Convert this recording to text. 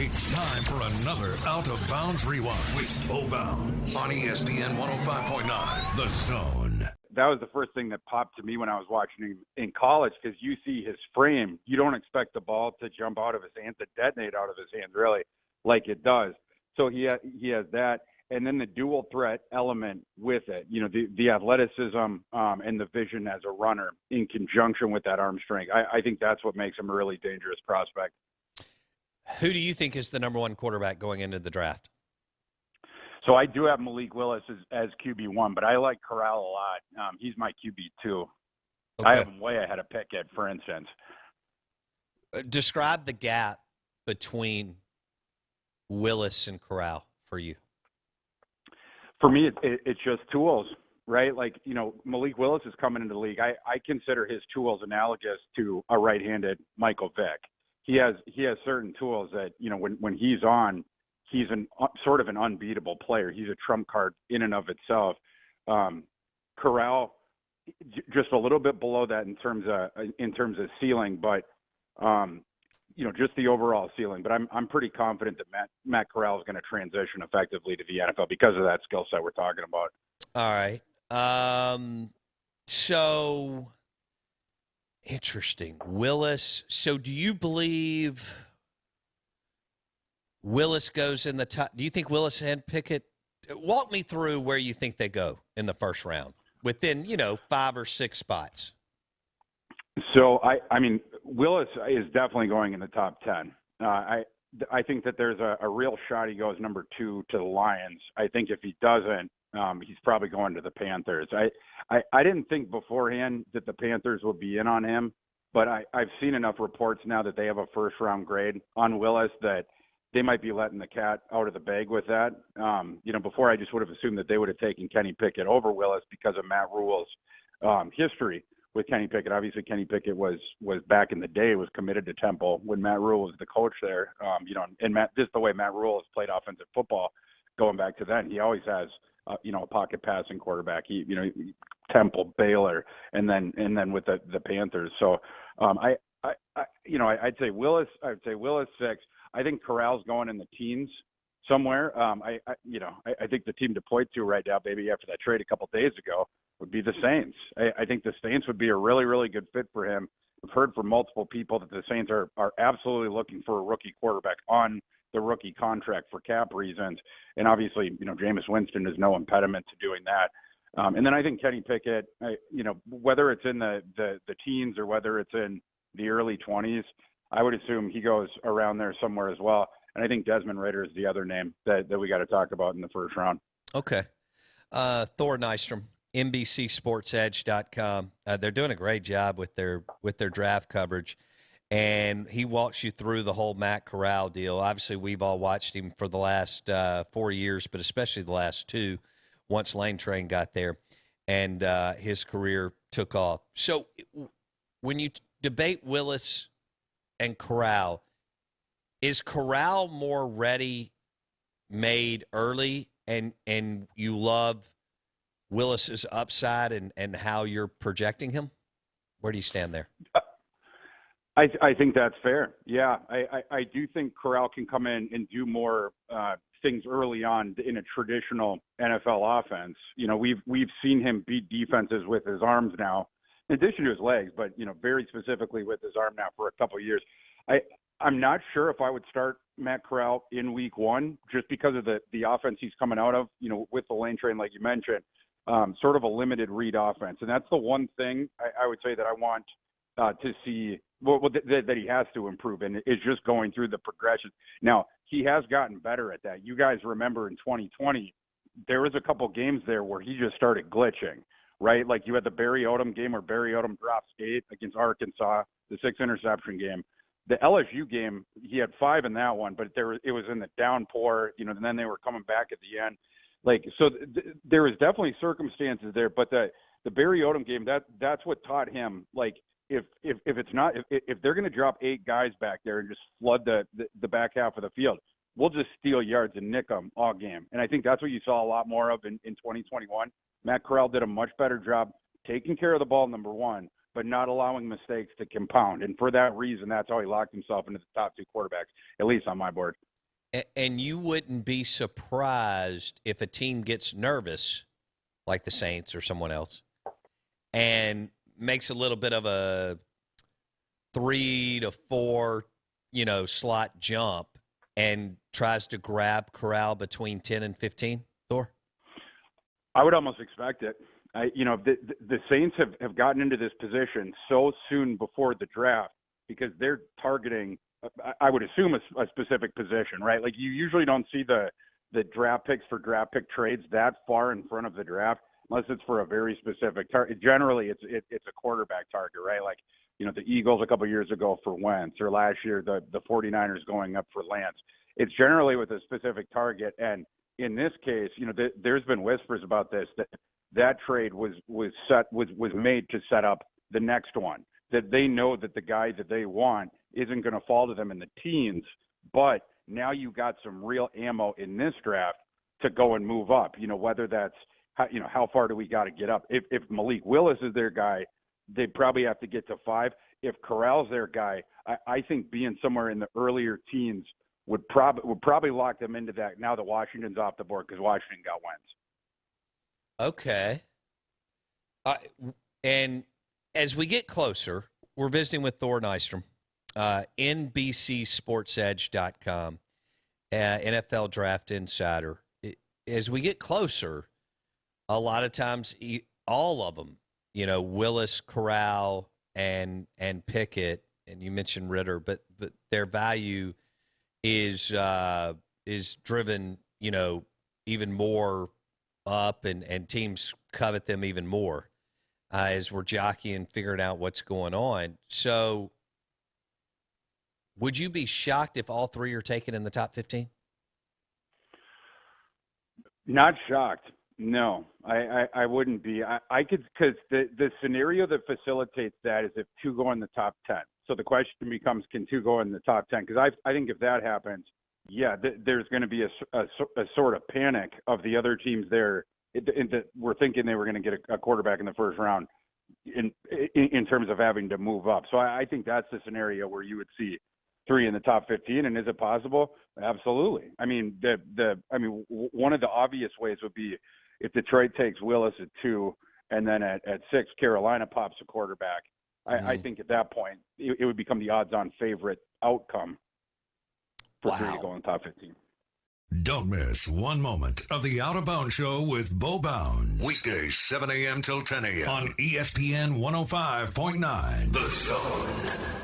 It's time for another Out of Bounds Rewind with Bo Bounds on ESPN 105.9, The Zone. That was the first thing that popped to me when I was watching him in college, because you see his frame. You don't expect the ball to jump out of his hand, to detonate out of his hands, really, like it does. So he has that. And then the dual threat element with it, you know, the athleticism and the vision as a runner in conjunction with that arm strength. I think that's what makes him a really dangerous prospect. Who do you think is the number one quarterback going into the draft? So I do have Malik Willis as QB1, but I like Corral a lot. He's my QB2. Okay. I have him way ahead of Pickett, for instance. Describe the gap between Willis and Corral for you. For me, it's just tools, right? Like, you know, Malik Willis is coming into the league. I consider his tools analogous to a right-handed Michael Vick. He has certain tools that, you know, when he's on, he's sort of an unbeatable player. He's a trump card in and of itself. Corral, just a little bit below that in terms of ceiling, but you know, just the overall ceiling. But I'm pretty confident that Matt Corral is going to transition effectively to the NFL because of that skill set we're talking about. All right. So interesting. Willis. So do you believe Willis goes in the top? Do you think Willis and Pickett? Walk me through where you think they go in the first round within, you know, 5 or 6 spots. So, I mean, Willis is definitely going in the top 10. I think that there's a real shot he goes number 2 to the Lions. I think if he doesn't, he's probably going to the Panthers. I didn't think beforehand that the Panthers would be in on him, but I've seen enough reports now that they have a first-round grade on Willis that they might be letting the cat out of the bag with that. You know, before I just would have assumed that they would have taken Kenny Pickett over Willis because of Matt Rule's history with Kenny Pickett. Obviously, Kenny Pickett was back in the day, was committed to Temple when Matt Rule was the coach there. You know, and just the way Matt Rule has played offensive football going back to then, he always has, you know, a pocket passing quarterback. He, you know, Temple, Baylor, and then with the Panthers. So, I'd say Willis 6. I think Corral's going in the teens somewhere. I think the team deployed to right now, maybe after that trade a couple days ago, would be the Saints. I think the Saints would be a really, really good fit for him. I've heard from multiple people that the Saints are absolutely looking for a rookie quarterback on the rookie contract for cap reasons. And obviously, you know, Jameis Winston is no impediment to doing that. And then I think Kenny Pickett, you know, whether it's in the teens or whether it's in the early 20s, I would assume he goes around there somewhere as well. And I think Desmond Ridder is the other name that we got to talk about in the first round. Okay. Thor Nystrom, NBCSportsEdge.com. They're doing a great job with their draft coverage. And he walks you through the whole Matt Corral deal. Obviously, we've all watched him for the last 4 years, but especially the last 2 once Lane Train got there and his career took off. So when you debate Willis and Corral, is Corral more ready made early and you love Willis's upside and how you're projecting him? Where do you stand there? I think that's fair. Yeah, I do think Corral can come in and do more things early on in a traditional NFL offense. You know, we've seen him beat defenses with his arms now, in addition to his legs, but, you know, very specifically with his arm now for a couple of years. I'm not sure if I would start Matt Corral in week 1 just because of the offense he's coming out of, you know, with the Lane Train, like you mentioned, sort of a limited read offense. And that's the one thing I would say that I want to see that he has to improve in is just going through the progression. Now, he has gotten better at that. You guys remember in 2020, there was a couple games there where he just started glitching, right? Like you had the Barry Odom game where Barry Odom drops 8 against Arkansas, the 6 interception game. The LSU game, he had 5 in that one, but it was in the downpour, you know, and then they were coming back at the end. Like, so there was definitely circumstances there, but the Barry Odom game, that's what taught him, like, if they're going to drop 8 guys back there and just flood the back half of the field, we'll just steal yards and nick them all game. And I think that's what you saw a lot more of in 2021. Matt Corral did a much better job taking care of the ball, number one, but not allowing mistakes to compound. And for that reason, that's how he locked himself into the top 2 quarterbacks, at least on my board. And you wouldn't be surprised if a team gets nervous, like the Saints or someone else, and makes a little bit of a 3 to 4, slot jump and tries to grab Corral between 10 and 15, Thor? I would almost expect it. The Saints have gotten into this position so soon before the draft because they're targeting, I would assume, a specific position, right? Like you usually don't see the draft picks for draft pick trades that far in front of the draft unless it's for a very specific target. Generally, it's a quarterback target, right? Like, the Eagles a couple of years ago for Wentz, or last year the 49ers going up for Lance. It's generally with a specific target. And in this case, there's been whispers about this, that trade was made to set up the next one, that they know that the guy that they want isn't going to fall to them in the teens, but now you got some real ammo in this draft to go and move up, whether that's, how far do we got to get up? If Malik Willis is their guy, they probably have to get to 5. If Corral's their guy, I think being somewhere in the earlier teens would probably lock them into that now that Washington's off the board because Washington got Wentz. Okay. And as we get closer, we're visiting with Thor Nystrom, NBCSportsEdge.com, NFL Draft Insider. As we get closer, a lot of times, all of them, Willis, Corral, and Pickett, and you mentioned Ritter, but their value is driven, even more up, and teams covet them even more as we're jockeying, figuring out what's going on. So would you be shocked if all 3 are taken in the top 15? Not shocked. No, I wouldn't be. I could, because the scenario that facilitates that is if 2 go in the top 10. So the question becomes, can 2 go in the top 10? Because I think if that happens, there's going to be a sort of panic of the other teams there. We're thinking they were going to get a quarterback in the first round in terms of having to move up. So I think that's the scenario where you would see 3 in the top 15. And is it possible? Absolutely. I mean, one of the obvious ways would be if Detroit takes Willis at 2 and then at 6, Carolina pops a quarterback. I think at that point it would become the odds-on favorite outcome for 3 to go in the top 15. Don't miss one moment of the Out of Bounds Show with Bo Bounds. Weekdays 7 a.m. till 10 a.m. on ESPN 105.9 The Zone.